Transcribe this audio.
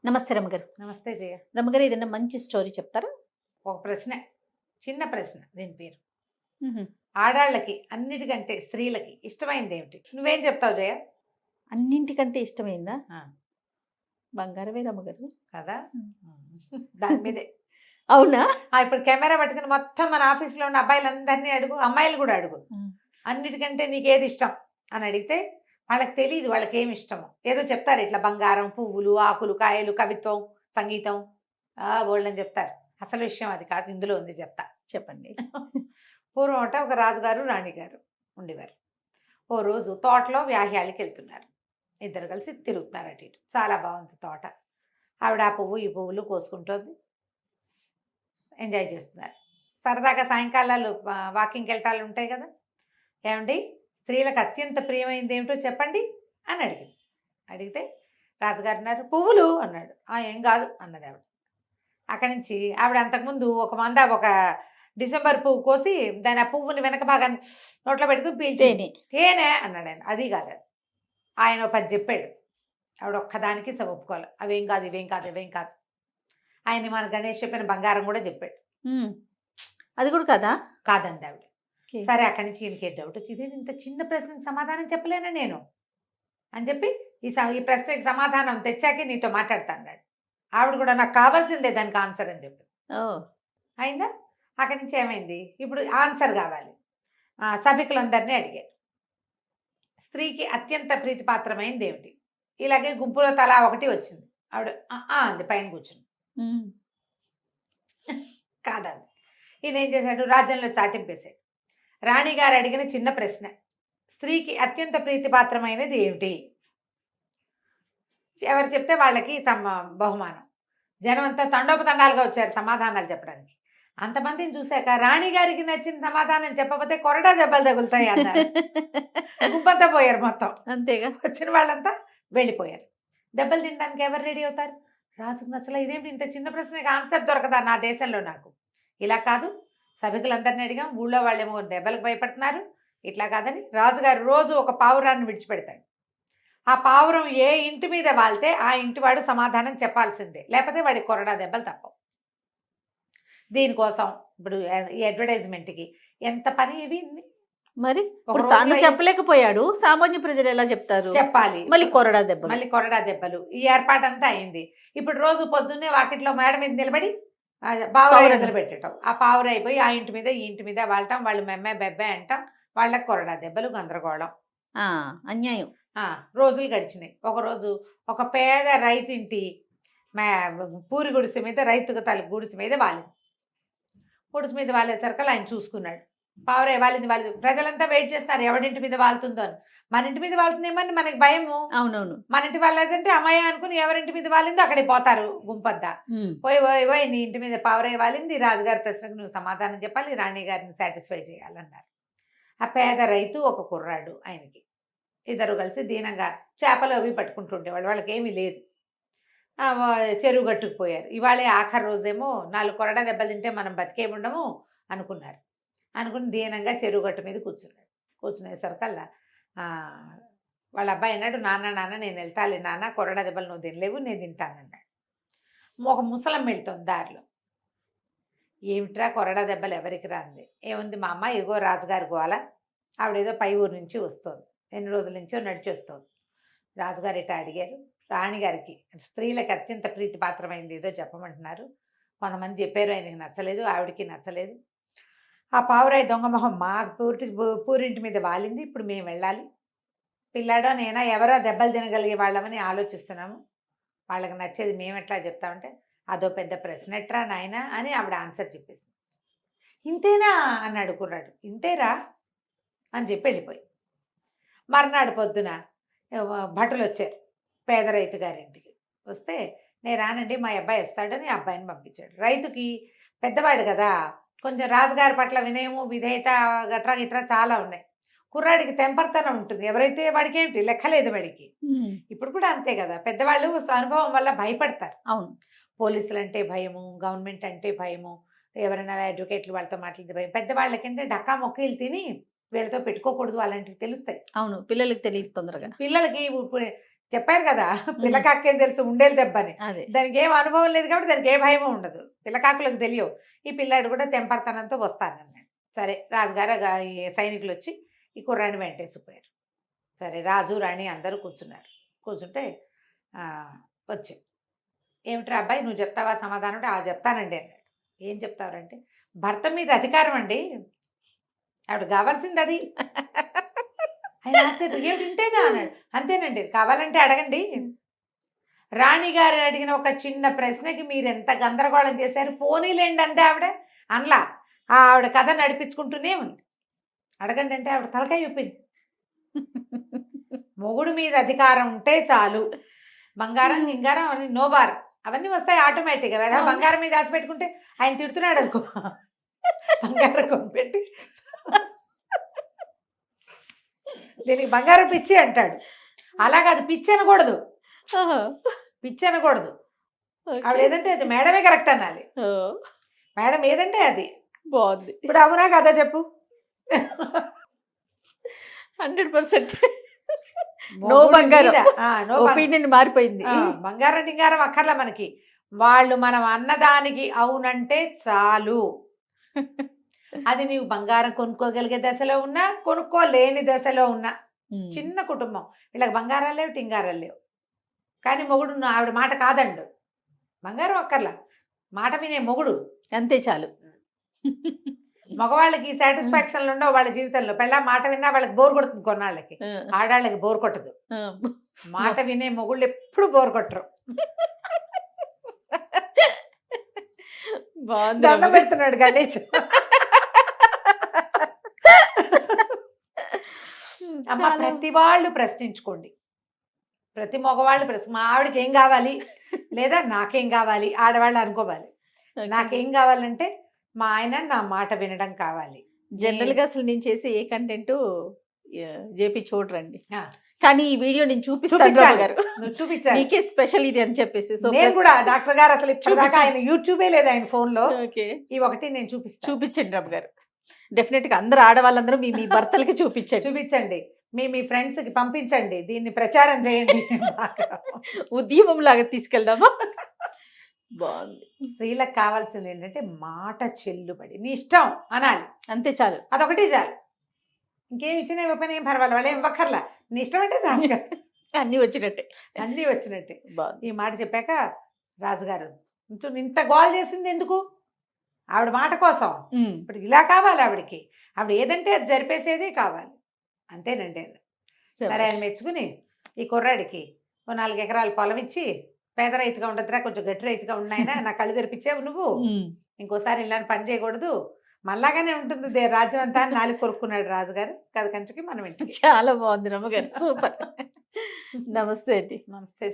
నమస్తే రమ్మగారు. నమస్తే జయ. రమ్మగారు ఏదైనా మంచి స్టోరీ చెప్తారా? ఒక ప్రశ్న, చిన్న ప్రశ్న. దీని పేరు హుహు. ఆడాళ్ళకి అన్నిటికంటే స్త్రీలకి ఇష్టమైంది ఏమిటి? నువ్వేం చెప్తావు జయ? అన్నింటికంటే ఇష్టమైందా? ఆ, బంగారమే రమ్మగారు. కదా. హ్మ్. దాని మీదే. అవునా? ఇప్పుడు కెమెరా పట్టుకుని మొత్తం మన ఆఫీస్లో ఉన్న అబ్బాయిలందరినీ అడుగు, అమ్మాయిలు కూడా అడుగు. హ్మ్. అన్నిటికంటే నీకేది ఇష్టం అని అడిగితే వాళ్ళకి తెలియదు వాళ్ళకి ఏమి ఇష్టమో. ఏదో చెప్తారు, ఇట్లా బంగారం, పువ్వులు, ఆకులు, కాయలు, కవిత్వం, సంగీతం, వాళ్ళని చెప్తారు. అసలు విషయం అది కాదు, ఇందులో ఉంది, చెప్తా. చెప్పండి. పూర్వం అంటే ఒక రాజుగారు రాణిగారు ఉండేవారు. ఓ రోజు తోటలో వ్యాహ్యాలకి వెళ్తున్నారు. ఇద్దరు కలిసి తిరుగుతున్నారు అటు ఇటు. చాలా బాగుంది తోట. ఆవిడ ఆ పువ్వు ఈ పువ్వులు కోసుకుంటుంది, ఎంజాయ్ చేస్తున్నారు. సరదాగా సాయంకాలాలు వాకింగ్కి వెళ్ళటాలు ఉంటాయి కదా. ఏమండి, స్త్రీలకు అత్యంత ప్రియమైనది ఏమిటో చెప్పండి అని అడిగింది. అడిగితే రాజుగారు అన్నారు, పువ్వులు అన్నాడు. ఏం కాదు అన్నది ఆవిడ. అక్కడి నుంచి ఆవిడ అంతకుముందు ఒక డిసెంబర్ పువ్వు కోసి దాని ఆ పువ్వుని వెనక భాగాన్ని నోట్లో పెట్టుకుని పీల్చి తేనె అన్నాడు ఆయన. అది కాదు, ఆయన ఒక 10 చెప్పాడు. ఆవిడ ఒక్కదానికి ఒప్పుకోవాలి. అవేం కాదు, ఇవేం కాదు, ఇవేం కాదు. ఆయన మన గణేష్ చెప్పిన బంగారం కూడా చెప్పాడు. అది కూడా కదా? కాదండి ఆవిడ. సరే, అక్కడి నుంచి ఈయనకి డౌట్ వచ్చింది, ఇంత చిన్న ప్రశ్నకు సమాధానం చెప్పలేనా నేను అని చెప్పి ఈ ప్రశ్నకి సమాధానం తెచ్చాకే నీతో మాట్లాడతాను. ఆవిడ కూడా నాకు కావాల్సిందే దానికి ఆన్సర్ అని చెప్పి. అయిందా? అక్కడి నుంచి ఏమైంది, ఇప్పుడు ఆన్సర్ కావాలి. సభికులందరినీ అడిగారు, స్త్రీకి అత్యంత ప్రీతిపాత్రమైనది ఏమిటి? ఇలాగే గుంపులో తలా ఒకటి వచ్చింది. ఆవిడ అంది, పైన కూర్చుని. కాదండి. ఈయన ఏం చేశాడు, రాజ్యంలో చాటింపేశాడు. రాణిగారు అడిగిన చిన్న ప్రశ్న, స్త్రీకి అత్యంత ప్రీతిపాత్రమైనది ఏమిటి? ఎవరు చెప్తే వాళ్ళకి బహుమానం. జనం అంతా తండోపతండాలుగా వచ్చారు సమాధానాలు చెప్పడానికి. అంతమందిని చూశాక రాణిగారికి నచ్చిన సమాధానం చెప్పకపోతే కొరడా దెబ్బలు తగులుతాయి అన్నారు. గుంపంతా పోయారు మొత్తం. అంతేగా, వచ్చిన వాళ్ళంతా వెళ్ళిపోయారు. దెబ్బలు తినడానికి ఎవరు రెడీ అవుతారు? రాజుకు నచ్చల. ఇదేంటి ఇంత చిన్న ప్రశ్నకి ఆన్సర్ దొరకదా నా దేశంలో నాకు? ఇలా కాదు, సభికులందరినీ అడిగాం, ఊళ్ళో వాళ్ళేమో దెబ్బలకు భయపడుతున్నారు. ఇట్లా కాదని రాజుగారు రోజు ఒక పావురాన్ని విడిచిపెడతాడు. ఆ పావురం ఏ ఇంటి మీద వాళ్తే ఆ ఇంటి వాడు సమాధానం చెప్పాల్సిందే, లేకపోతే వాడికి కొరడా దెబ్బలు తప్పవు. దీనికోసం ఇప్పుడు ఈ అడ్వర్టైజ్మెంట్కి ఎంత పని ఇవి. మరి తాను చెప్పలేకపోయాడు, సామాన్య ప్రజలు ఎలా చెప్తారు? చెప్పాలి. మళ్ళీ కొరడా దెబ్బలు ఈ ఏర్పాటంతా అయింది. ఇప్పుడు రోజు పొద్దున్నే వాకిట్లో మేడ మీద నిలబడి పావురాయి వదిలిపెట్టడం. ఆ పావురాయి అయిపోయి ఆ ఇంటి మీద ఈ ఇంటి మీద వాళ్తాం, వాళ్ళు మెమ్మే బెబ్బే అంటాం, వాళ్ళకి కొరడా దెబ్బలు, గందరగోళం, అన్యాయం. రోజులు గడిచినాయి. ఒకరోజు ఒక పేద రైతింటి పూరి గుడిసె మీద, రైతుకు తల్లి గుడిసె మీద వాలింది. గుడిసె మీద వాలేసరికి ఆయన చూసుకున్నాడు, పావురాయి వాలింది. ప్రజలంతా వెయిట్ చేస్తారు ఎవడింటి మీద వాళ్తుందో అని. మన ఇంటి మీద వాళ్తుందేమని మనకి భయము. అవునవును. మన ఇంటి వాళ్ళదంటే అమ్మాయి అనుకుని ఎవరింటి మీద వాలిందో అక్కడికి పోతారు గుంపద్దా. పోయి నీ ఇంటి మీద పావురాయి వాలింది, రాజుగారి ప్రశ్నకు నువ్వు సమాధానం చెప్పాలి, రాణి గారిని సాటిస్ఫై చేయాలన్నారు. ఆ పేద రైతు ఒక కుర్రాడు, ఆయనకి ఇద్దరు కలిసి దీనంగా చేపలు అవి పట్టుకుంటుండేవాళ్ళు. వాళ్ళకి ఏమీ లేదు. చెరువు గట్టుకుపోయారు. ఇవాళే ఆఖరి రోజేమో 4 కొరడా దెబ్బలు తింటే మనం బతికే ఉండము అనుకున్నారు. అనుకుని దీనంగా చెరువు గట్టు మీద కూర్చున్నాడు. కూర్చునేసరికల్లా వాళ్ళ అబ్బాయి అన్నాడు, నాన్న నేను వెళ్తాలే నాన్న, కొరడా దెబ్బలు నువ్వు తినలేవు, నేను తింటానన్నాడు. ఒక ముసలం వెళ్తుంది దారిలో. ఏమిట్రా కొరడా దెబ్బలు ఎవరికి రాంది? ఏముంది మా అమ్మ, ఇదిగో రాజుగారి గోల, ఆవిడేదో పై ఊరు నుంచి వస్తుంది, ఎన్ని రోజుల నుంచో నడిచి వస్తుంది. రాజుగారు ఇట్లా అడిగారు, రాణిగారికి స్త్రీలకు అత్యంత ప్రీతిపాత్రమైంది ఏదో చెప్పమంటున్నారు. కొంతమంది చెప్పారు, ఆయనకి నచ్చలేదు, ఆవిడికి నచ్చలేదు. ఆ పావురాయి దొంగ మొహం మా పూరింటి మీద వాలింది, ఇప్పుడు మేము వెళ్ళాలి. పిల్లాడో నేనా ఎవరో దెబ్బలు తినగలిగే వాళ్ళమని ఆలోచిస్తున్నాము, వాళ్ళకి నచ్చేది మేము ఎట్లా చెప్తామంటే, అదో పెద్ద ప్రశ్న ఎట్రా నాయన అని ఆవిడ ఆన్సర్ చెప్పేసి, ఇంతేనా అని అడుగున్నాడు. ఇంతేరా అని చెప్పి వెళ్ళిపోయి. మర్నాడు పొద్దున భటులు వచ్చారు పేద రైతు గారింటికి. వస్తే నేను రానండి, మా అబ్బాయి వస్తాడని అబ్బాయిని పంపించాడు. రైతుకి పెద్దవాడు కదా, కొంచెం రాజుగారి పట్ల వినయము, విధేయత గట్రా చాలా ఉన్నాయి. కుర్రాడికి తెంపర్తనం ఉంటుంది. ఎవరైతే వాడికి ఏమిటి లెక్కలేదు వాడికి. ఇప్పుడు కూడా అంతే కదా, పెద్దవాళ్ళు అనుభవం వల్ల భయపడతారు. అవును, పోలీసులు అంటే భయము, గవర్నమెంట్ అంటే భయము, ఎవరైనా అడ్వకేట్లు వాళ్ళతో మాట్లాడితే భయం. పెద్దవాళ్ళకంటే డక్కా మొక్కీలు తిని వీళ్ళతో పెట్టుకోకూడదు అలాంటివి తెలుస్తాయి. అవును, పిల్లలకి తెలియదు తొందరగా. పిల్లలకి చెప్పారు కదా పిల్లకాకేం తెలుసు ఉండేది దెబ్బని. అదే దానికి ఏం అనుభవం లేదు కాబట్టి దానికి ఏ భయమో ఉండదు. పిల్లకాకులకు తెలియవు. ఈ పిల్లాడు కూడా తెంపర్తనంతో వస్తానన్నాడు. సరే రాజుగారు ఈ సైనికులు వచ్చి ఈ కుర్రాన్ని వెంటేసిపోయారు. సరే రాజు రాణి అందరూ కూర్చున్నారు. కూర్చుంటే వచ్చి ఏమిట్రా అబ్బాయి నువ్వు చెప్తావా సమాధానం అంటే చెప్తానండి అన్నాడు. ఏం చెప్తావంటే భర్త మీద అధికారం అండి, ఆవిడ కావాల్సింది అది. ఆయన ఏమిటి ఇంతేనా అన్నాడు. అంతేనండి కావాలంటే అడగండి. రాణిగారు అడిగిన ఒక చిన్న ప్రశ్నకి మీరు ఎంత గందరగోళం చేశారు. పోనీలేండి అంతే ఆవిడ అనలా. ఆవిడ కథ నడిపించుకుంటూనే ఉంది. అడగండి అంటే ఆవిడ తలకాయ చూపింది. మొగుడు మీద అధికారం ఉంటే చాలు, బంగారం గింగారం అని నోబార్ అవన్నీ వస్తాయి ఆటోమేటిక్గా. వేరే బంగారం మీద ఆశ పెట్టుకుంటే ఆయన తిడుతున్నాడు అనుకో, బంగారం కొనిపెట్టి దీనికి బంగారం పిచ్చి అంటాడు. అలా కాదు, పిచ్చి అనకూడదు, పిచ్చి అనకూడదు. ఆవిడ ఏదంటే అది మేడమే కరెక్ట్ అనాలి. మేడం ఏదంటే అది బాగుంది. ఇప్పుడు అవునా కదా చెప్పు. 100% నో బంగారం ఒపీనియన్ మారిపోయింది. బంగారం డింగారం అక్కర్లా మనకి. వాళ్ళు మనం అన్నదానికి అవునంటే చాలు. అది నీవు బంగారం కొనుక్కోగలిగే దశలో ఉన్నా, కొనుక్కోలేని దశలో ఉన్నా, చిన్న కుటుంబం వీళ్ళకి బంగారాలు లేవు టింగారాలు లేవు, కానీ మొగుడు ఆవిడ మాట కాదండు. బంగారం అక్కర్లా, మాట వినే మొగుడు అంతే చాలు. మగవాళ్ళకి సాటిస్ఫాక్షన్లు ఉండవు వాళ్ళ జీవితంలో. పెళ్ళ మాట విన్నా వాళ్ళకి బోర్ కొడుతుంది కొన్నాళ్ళకి, ఆడాళ్ళకి బోర్ కొట్టదు. మాట వినే మొగుళ్ళు ఎప్పుడు బోర్ కొట్టరు. దండం పెడుతున్నాడు గణేష్. అమ్మ ప్రతి వాళ్ళు ప్రశ్నించుకోండి, ప్రతి మగవాళ్ళు మా ఆవిడకి ఏం కావాలి లేదా నాకేం కావాలి ఆడవాళ్ళు అనుకోవాలి. నాకేం కావాలంటే మా ఆయన నా మాట వినడం కావాలి. జనరల్ గా అసలు నేను చేసే ఏ కంటెంట్ జేపీ చూడరండి, కానీ ఈ వీడియో నేను చూపించాను నీకే స్పెషల్ ఇది అని చెప్పేసి. సో నేను కూడా డాక్టర్ గారు అసలు ఇప్పటిదాకా ఆయన యూట్యూబే లేదు ఆయన ఫోన్ లో. ఈ ఒకటి నేను చూపించండి రామ్ గారు. డెఫినెట్ గా అందరు ఆడవాళ్ళందరూ మీ భర్తలకి చూపించండి, మీ ఫ్రెండ్స్ కి పంపించండి, దీన్ని ప్రచారం చేయండి. ఉద్యమం లాగా తీసుకెళ్దామా? బాగుంది. స్త్రీలకు కావాల్సింది ఏంటంటే మాట చెల్లుబడి, నీ ఇష్టం అనాలి, అంతే చాలు. అదొకటి చాలు. ఇంకేం ఇచ్చిన ఇవ్వపని ఏం పర్వాలేదు, వాళ్ళు ఏం ఇవ్వక్కర్లా, నీ ఇష్టం అంటే చాలు. అన్నీ వచ్చినట్టే. ఈ మాట చెప్పాక రాజుగారు ఇంత గోల్ చేసింది ఎందుకు? ఆవిడ మాట కోసం. ఇప్పుడు ఇలా కావాలి ఆవిడకి, ఆవిడ ఏదంటే అది జరిపేసేదే కావాలి, అంతేనండి. సరే ఆయన మెచ్చుకుని ఈ కుర్రాడికి 4 ఎకరాలు పొలం ఇచ్చి, పేద రైతుగా ఉండదురా కొంచెం గట్టి రైతుగా ఉన్నాయన, నా కళ్ళు తెరిపించావు నువ్వు, ఇంకోసారి ఇలాంటి పని చేయకూడదు, మళ్ళాగానే ఉంటుంది రాజ్యం అంతా అని 4 కొరుక్కున్నాడు రాజుగారు. కథ కంచుకి మనం ఇంటికి. చాలా బాగుంది రమ్మగారు, సూపర్. నమస్తే అండి. నమస్తే.